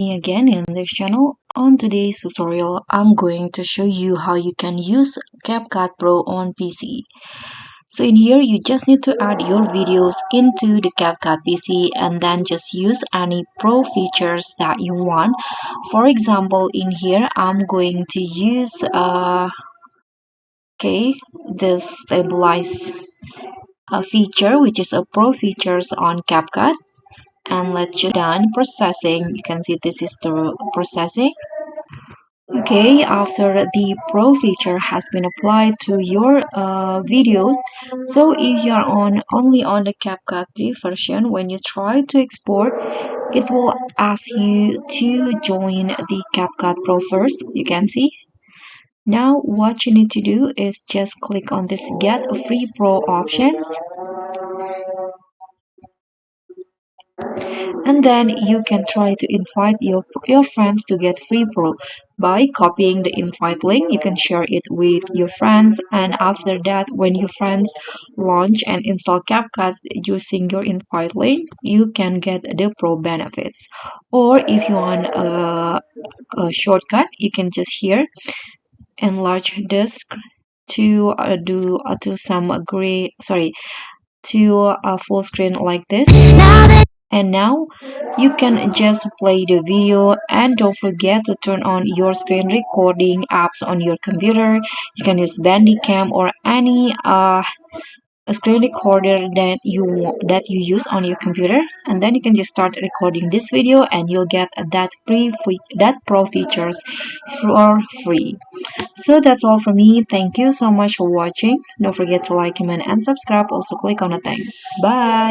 Me again in this channel. On today's tutorial, I'm going to show you how you can use CapCut Pro on PC. So in here, you just need to add your videos into the CapCut PC and then just use any pro features that you want. For example, in here, I'm going to use this stabilize feature, which is a pro features on CapCut. And let's just done processing. You can see this is the processing. Okay, after the pro feature has been applied to your videos, so if you're on only on the CapCut 3 version, when you try to export, it will ask you to join the CapCut Pro first. You can see. Now what you need to do is just click on this get free pro options, and then you can try to invite your friends to get free pro by copying the invite link. You can share it with your friends, and after that, when your friends launch and install CapCut using your invite link, you can get the pro benefits. Or if you want a shortcut, you can just here enlarge this to do to some gray sorry to a full screen like this. And now you can just play the video, and don't forget to turn on your screen recording apps on your computer. You can use Bandicam or any screen recorder that you use on your computer, and then you can just start recording this video and you'll get that pro features for free. So that's all from me. Thank you so much for watching. Don't forget to like, comment, and subscribe. Also click on the thanks. Bye.